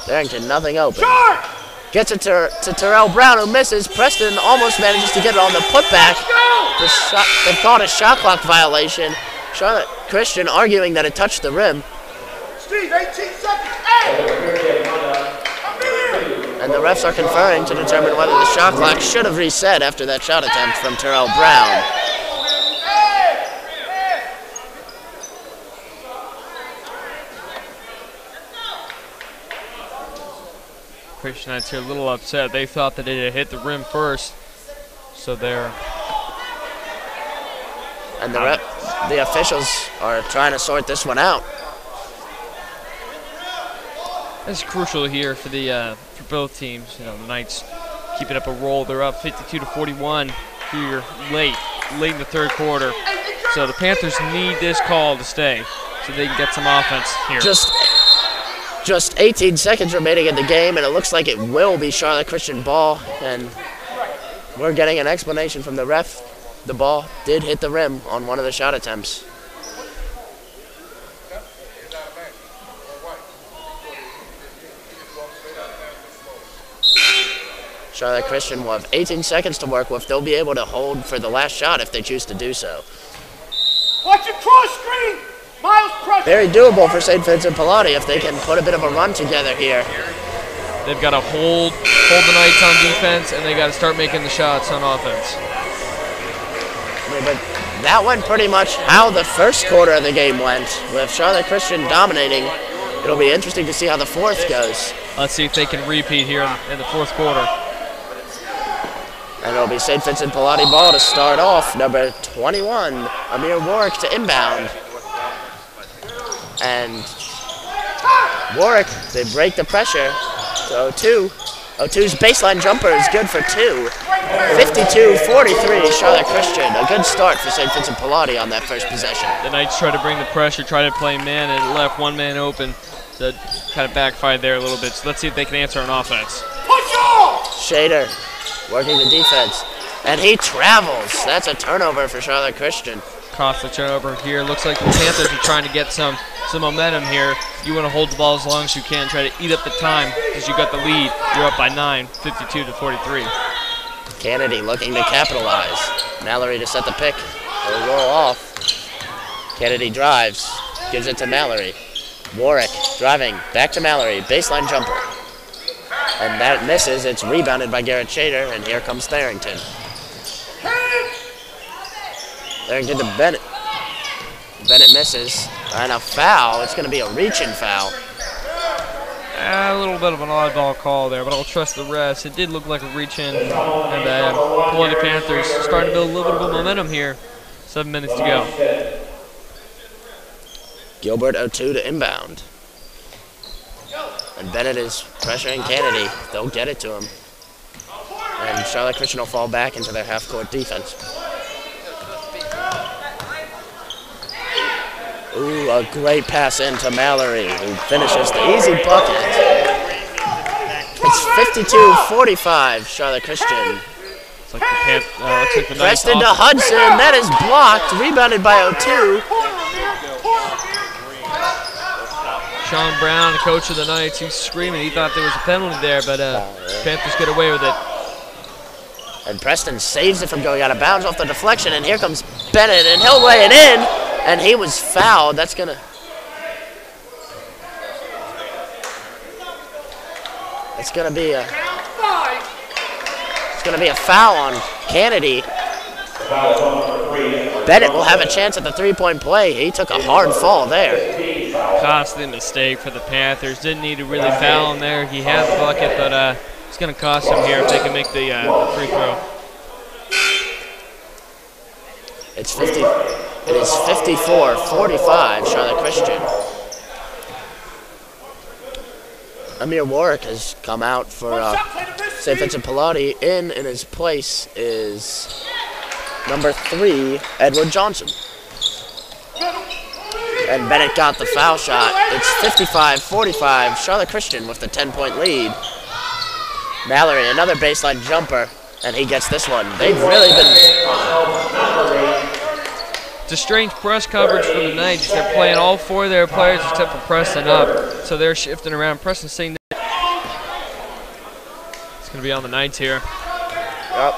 Tharrington, nothing open. Gets it to Terrell Brown, who misses. Preston almost manages to get it on the putback. They've called a shot clock violation. Charlotte Christian arguing that it touched the rim. Steve, 18 seconds. Hey! And the refs are conferring to determine whether the shot clock should have reset after that shot attempt from Terrell Brown. Christian Knights here a little upset. They thought that it had hit the rim first, so they're... And the officials are trying to sort this one out. It's crucial here for for both teams. You know, the Knights keeping up a roll. They're up 52-41 here late in the third quarter. So the Panthers need this call to stay so they can get some offense here. Just 18 seconds remaining in the game, and it looks like it will be Charlotte Christian ball. And we're getting an explanation from the ref. The ball did hit the rim on one of the shot attempts. Charlotte Christian will have 18 seconds to work with. They'll be able to hold for the last shot if they choose to do so. Watch it cross screen! Miles pressure! Very doable for St. Vincent Pallotti if they can put a bit of a run together here. They've got to hold the Knights on defense, and they got to start making the shots on offense. But that went pretty much how the first quarter of the game went, with Charlotte Christian dominating. It'll be interesting to see how the fourth goes. Let's see if they can repeat here in the fourth quarter. And it'll be St. Vincent Pallotti ball to start off. Number 21, Amir Warwick to inbound. And Warwick, they break the pressure to 0-2. 0-2's baseline jumper is good for two. 52-43, Charlotte Christian. A good start for St. Vincent Pallotti on that first possession. The Knights try to bring the pressure, try to play man, and it left one man open. So it kind of backfired there a little bit. So let's see if they can answer on offense. Push off! Shader working the defense. And he travels. That's a turnover for Charlotte Christian. Costly turnover here. Looks like the Panthers are trying to get some momentum here. You want to hold the ball as long as you can. Try to eat up the time because you got the lead. You're up by 9, 52-43. Kennedy looking to capitalize. Mallory to set the pick. They'll roll off. Kennedy drives. Gives it to Mallory. Warwick driving. Back to Mallory. Baseline jumper. And that misses. It's rebounded by Garrett Shader. And here comes Tharrington. Tharrington to Bennett. Bennett misses. And a foul. It's going to be a reach-in foul. A little bit of an oddball call there, but I'll trust the refs. It did look like a reach-in. And Pallotti Panthers starting to build a little bit of momentum here. 7 minutes to go. Gilbert 0-2 to inbound. And Bennett is pressuring Kennedy. They'll get it to him. And Charlotte Christian will fall back into their half-court defense. Ooh, a great pass into Mallory, who finishes the easy bucket. It's 52-45, Charlotte Christian. Looks like the Preston to Hudson, that is blocked, rebounded by O2. Sean Brown, the coach of the Knights, he's screaming. He thought there was a penalty there, but Panthers get away with it. And Preston saves it from going out of bounds off the deflection, and here comes Bennett, and he'll lay it in, and he was fouled. It's gonna be a foul on Kennedy. Bennett will have a chance at the three-point play. He took a hard fall there. Costly mistake for the Panthers. Didn't need to really foul him there. He had the bucket, but it's going to cost him here if they can make the free throw. It is 54-45, Charlotte Christian. Amir Warwick has come out for St. Vincent Pallotti. In his place is number 3, Edward Johnson. And Bennett got the foul shot. It's 55-45, Charlotte Christian with the 10-point lead. Mallory, another baseline jumper, and he gets this one. They've really been... It's a strange press coverage for the Knights. They're playing all 4 of their players except for Preston up, so they're shifting around. Preston's saying that it's going to be on the Knights here. Yep.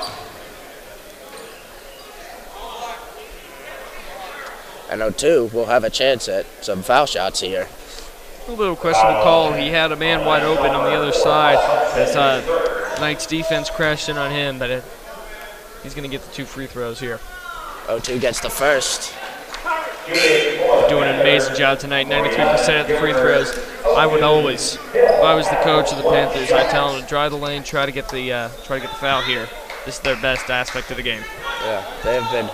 And O2 will have a chance at some foul shots here. A little questionable call. He had a man wide open on the other side as Knights defense crashed in on him, but he's going to get the 2 free throws here. O2 gets the first. Doing an amazing job tonight, 93% at the free throws. I would always, if I was the coach of the Panthers, I'd tell them to drive the lane, try to get the foul here. This is their best aspect of the game. Yeah, they have been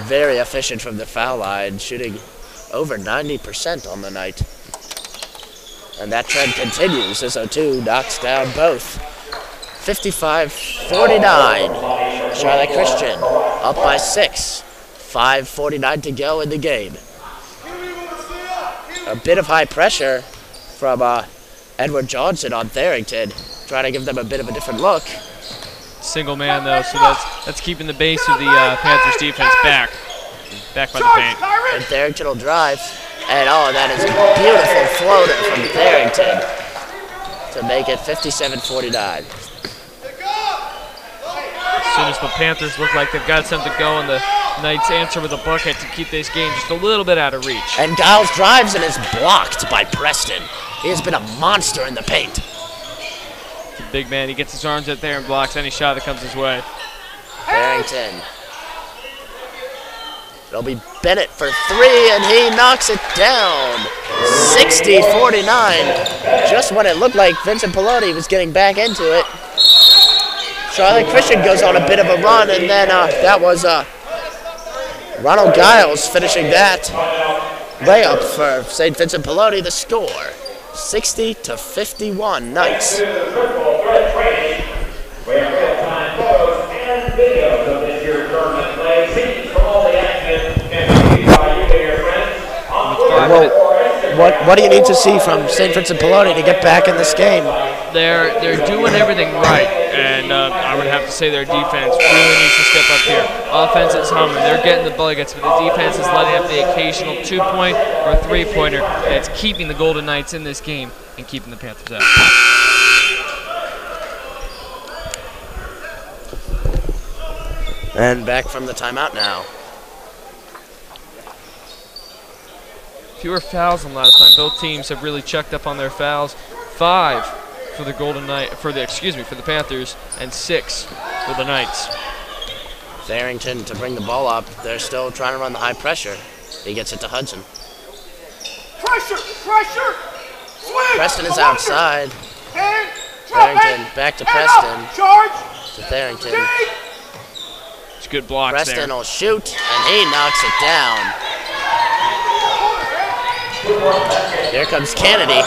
very efficient from the foul line, shooting over 90% on the night. And that trend continues as O2 knocks down both. 55-49, Charlotte Christian up by 6. 5:49 to go in the game. A bit of high pressure from Edward Johnson on Tharrington, trying to give them a bit of a different look. Single man though, so that's keeping the base of the Panthers defense back by the paint. And Tharrington will drive, and that is a beautiful floater from Tharrington to make it 57-49. As soon as the Panthers look like they've got something going, the Knights answer with a bucket to keep this game just a little bit out of reach. And Giles drives and is blocked by Preston. He has been a monster in the paint. The big man, he gets his arms out there and blocks any shot that comes his way. Barrington. It'll be Bennett for 3, and he knocks it down. 60-49. Just when it looked like Vincent Pallotti was getting back into it. Charlotte Christian goes on a bit of a run, and then that was Ronald Giles finishing that layup for St. Vincent Pallotti. The score, 60-51 Knights. What do you need to see from St. Vincent Pallotti to get back in this game? They're doing everything right, and I would have to say their defense really needs to step up here. Offense is humming. They're getting the buckets, but the defense is letting up the occasional 2-point or 3-pointer, and it's keeping the Golden Knights in this game and keeping the Panthers out. And back from the timeout now. Fewer fouls than last time. Both teams have really checked up on their fouls. 5 for the for the Panthers, and 6 for the Knights. Tharrington to bring the ball up. They're still trying to run the high pressure. He gets it to Hudson. Pressure! Swing! Preston is outside. Tharrington back to Preston. Charge! To Tharrington. It's good blocks there. Preston will shoot, and he knocks it down. Here comes Kennedy.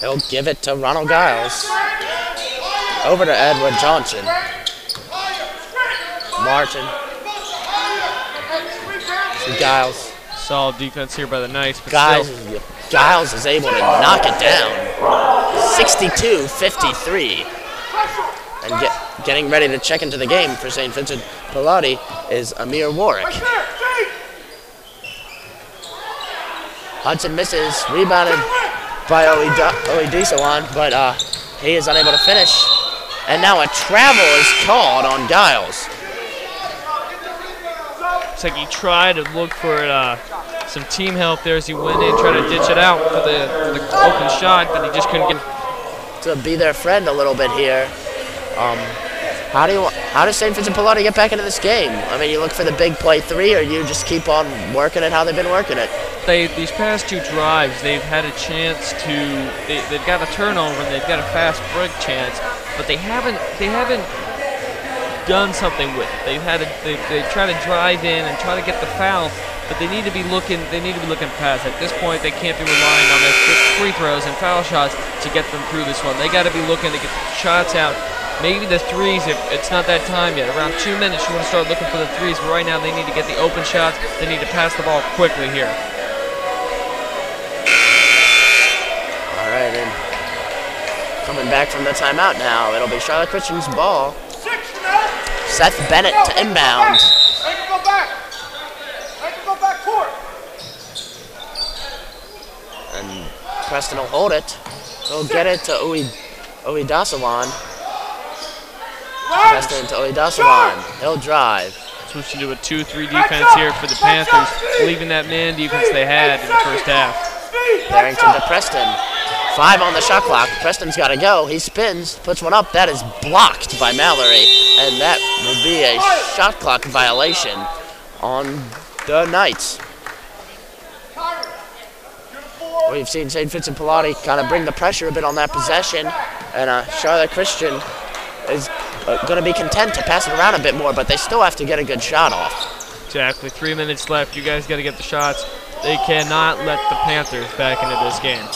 He'll give it to Ronald Giles. Over to Edward Johnson. Martin. To Giles. Solid defense here by the Knights, but still. Giles is able to knock it down. 62-53. And getting ready to check into the game for St. Vincent Pallotti is Amir Warwick. Hudson misses, rebounded by Oedisawan, but he is unable to finish. And now a travel is called on Giles. Looks like he tried to look for some team help there as he went in, tried to ditch it out for the open shot, but he just couldn't get. To be their friend a little bit here. How does St. Vincent Pallotti get back into this game? I mean, you look for the big play three, or you just keep on working it how they've been working it? These past two drives, they've had a chance to. They've got a turnover and they've got a fast break chance, but they haven't done something with it. They try to drive in and try to get the foul, but they need to be looking. They need to be looking past. At this point, they can't be relying on their free throws and foul shots to get them through this one. They got to be looking to get the shots out. Maybe the threes, if it's not that time yet. Around 2 minutes, you want to start looking for the threes, but right now they need to get the open shots. They need to pass the ball quickly here. All right, and coming back from the timeout now, it'll be Charlotte Christian's ball. Seth Bennett to inbound. Make him go back. Make him go back court. And Preston will hold it. He'll get it to Oedisawan. Preston to Oedisawan. He'll drive. Switching to a 2-3 defense here for the Panthers, leaving that man defense they had in the first half. Barrington to Preston. 5 on the shot clock. Preston's got to go. He spins, puts one up. That is blocked by Mallory, and that will be a shot clock violation on the Knights. We've seen St. Vincent Pallotti kind of bring the pressure a bit on that possession, and Charlotte Christian is going to be content to pass it around a bit more, but they still have to get a good shot off. Exactly. 3 minutes left. You guys got to get the shots. They cannot let the Panthers back into this game.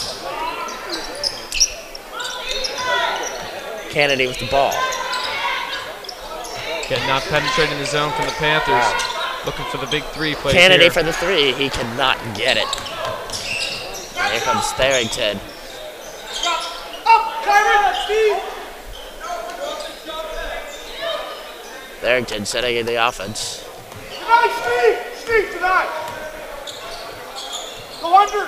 Kennedy with the ball. Cannot penetrate in the zone from the Panthers. Wow. Looking for the big three play. Kennedy here for the three. He cannot get it. And here comes Tharrington. Tharrington setting in the offense. Tonight, Steve, tonight. Go under.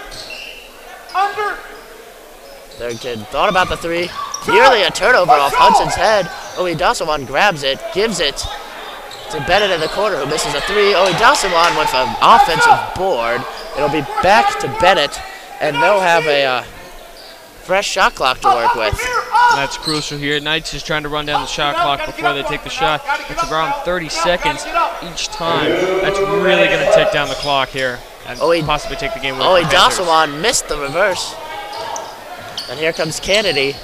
Tharrington thought about the three. Nearly a turnover off Hudson's head. Oedisawan grabs it, gives it to Bennett in the corner, who misses a three. Oedisawan with an offensive board. It'll be back to Bennett, and they'll have a fresh shot clock to work with. That's crucial here. Knights is trying to run down the shot clock before they take the shot. It's around 30 seconds each time. That's really going to take down the clock here and possibly take the game away. Oedisawan missed the reverse. And here comes Kennedy.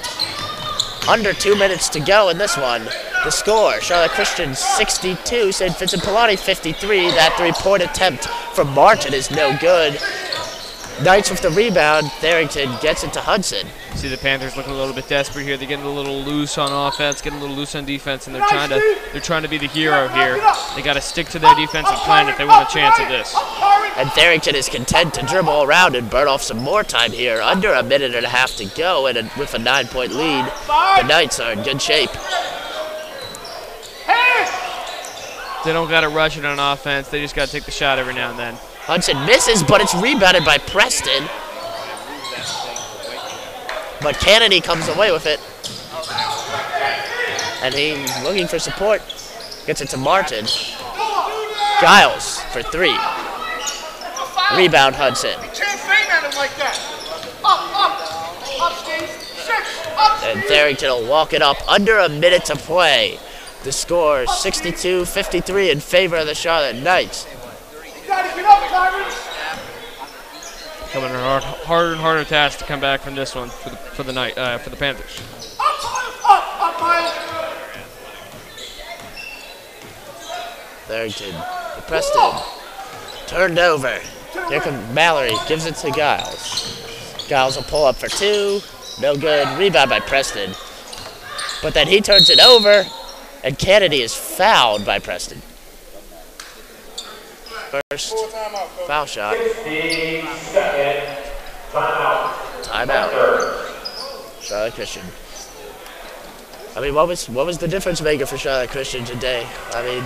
Under 2 minutes to go in this one. The score, Charlotte Christian 62, St. Vincent Pallotti 53. That three-point attempt from Martin is no good. Knights with the rebound. Tharrington gets it to Hudson. See the Panthers looking a little bit desperate here. They're getting a little loose on offense, getting a little loose on defense, and they're trying to be the hero here. They got to stick to their defensive plan if they want a chance at this. And Tharrington is content to dribble around and burn off some more time here. Under a minute and a half to go, and with a 9-point lead, the Knights are in good shape. They don't got to rush it on offense. They just got to take the shot every now and then. Hudson misses, but it's rebounded by Preston. But Kennedy comes away with it. And he's looking for support. Gets it to Martin. Giles for three. Rebound Hudson. You can't feign at him like that. Up, Steve. 6, up, And Tharrington will walk it up. Under a minute to play. The score 62-53 in favor of the Charlotte Knights. You gotta get up, Tyrants. Coming a harder and harder task to come back from this one for the Panthers. Up, Miles. Tharrington to Preston. Turned over. Here comes Mallory. Gives it to Giles. Giles will pull up for two. No good. Rebound by Preston. But then he turns it over, and Kennedy is fouled by Preston. first foul shot. Timeout. Charlotte Christian. I mean, what was the difference maker for Charlotte Christian today? I mean,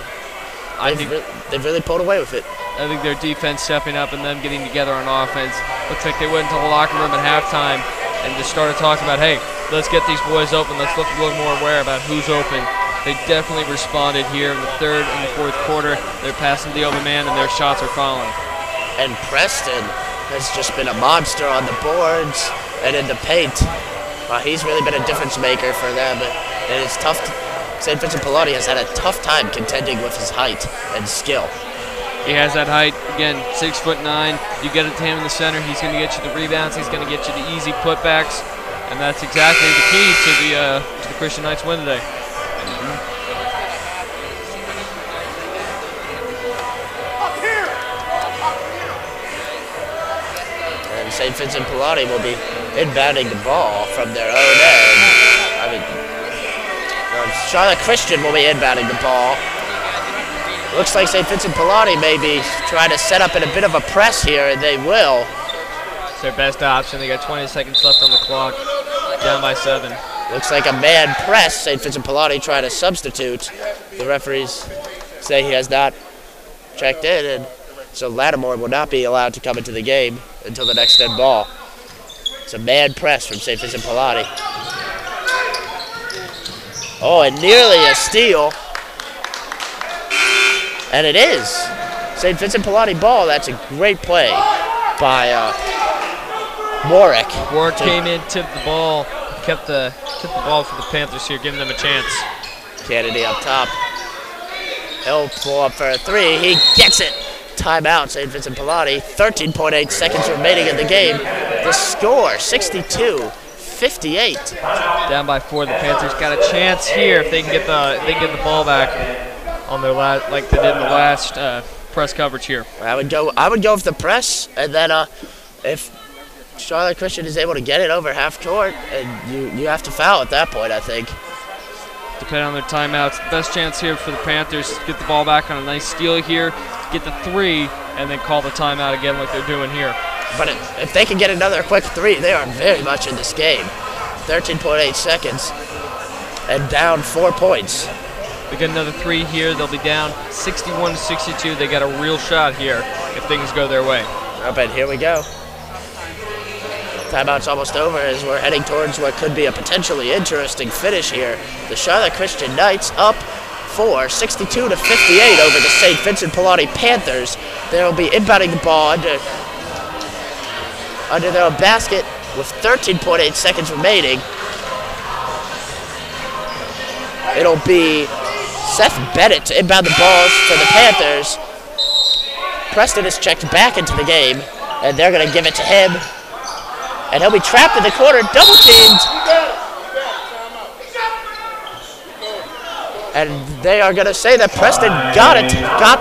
they've really pulled away with it. I think their defense stepping up and them getting together on offense. Looks like they went into the locker room at halftime and just started talking about, hey, let's get these boys open. Let's look a little more aware about who's open. They definitely responded here in the third and the fourth quarter. They're passing the open man and their shots are falling. And Preston has just been a monster on the boards and in the paint. He's really been a difference maker for them. And it's tough. St. Vincent Pallotti has had a tough time contending with his height and skill. He has that height, again, 6'9". You get it to him in the center, he's going to get you the rebounds, he's going to get you the easy putbacks, and that's exactly the key to the Christian Knights win today. And St. Vincent Pallotti will be inbounding the ball from their own end. I mean, Charlotte Christian will be inbounding the ball. Looks like St. Vincent Pallotti may be trying to set up in a bit of a press here, and they will. It's their best option. They got 20 seconds left on the clock, down by 7. Looks like a man press. St. Vincent Pallotti trying to substitute. The referees say he has not checked in, and so Lattimore will not be allowed to come into the game until the next end ball. It's a man press from St. Vincent Pallotti. Oh, and nearly a steal. And it is. St. Vincent Pallotti ball. That's a great play by Warwick. Warwick came in, tipped the ball, tipped the ball for the Panthers here, giving them a chance. Kennedy up top. He'll pull up for a 3. He gets it. Timeout, St. Vincent Pallotti. 13.8 seconds remaining in the game. The score, 62-58. Down by 4. The Panthers got a chance here if they can get the ball back on their like they did in the last press coverage here. I would go with the press, and then if Charlotte Christian is able to get it over half court, and you have to foul at that point, I think. Depending on their timeouts, best chance here for the Panthers to get the ball back on a nice steal here, get the 3, and then call the timeout again like they're doing here. But if they can get another quick 3, they are very much in this game. 13.8 seconds, and down 4 points. They get another 3 here. They'll be down 61-62. They got a real shot here if things go their way. Up and here we go. Timeout's almost over as we're heading towards what could be a potentially interesting finish here. The Charlotte Christian Knights up 4, 62-58 over the St. Vincent Pallotti Panthers. They will be inbounding the ball under their own basket with 13.8 seconds remaining. It'll be Seth Bennett to inbound the balls for the Panthers. Preston is checked back into the game, and they're going to give it to him. And he'll be trapped in the corner, double teamed. And they are going to say that Preston got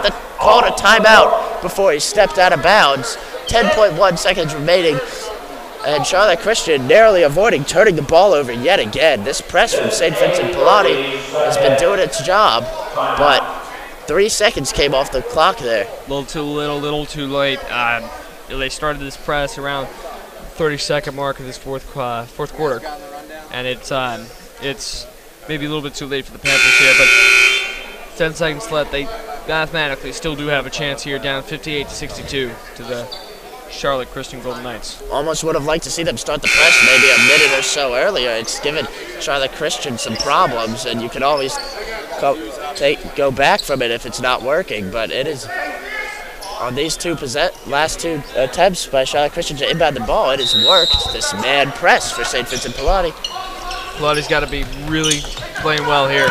the call to timeout before he stepped out of bounds. 10.1 seconds remaining. And Charlotte Christian narrowly avoiding turning the ball over yet again. This press from St. Vincent Pallotti has been doing its job, but 3 seconds came off the clock there. A little too little, little too late. They started this press around 30-second mark of this fourth quarter, and it's maybe a little bit too late for the Panthers here, but 10 seconds left. They mathematically still do have a chance here, down 58-62 to the Charlotte Christian Golden Knights. Almost would have liked to see them start the press maybe a minute or so earlier. It's given Charlotte Christian some problems, and you can always go back from it if it's not working, but it is on these last two attempts by Charlotte Christian to inbound the ball. It has worked. This man press for St. Vincent Pallotti. Pallotti's got to be really playing well here.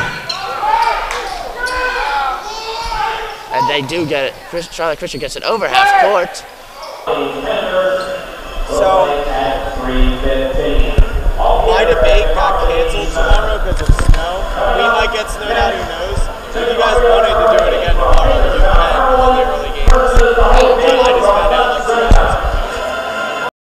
And they do get it. Charlotte Christian gets it over half court. So, my debate got canceled tomorrow because of snow. We might get snowed out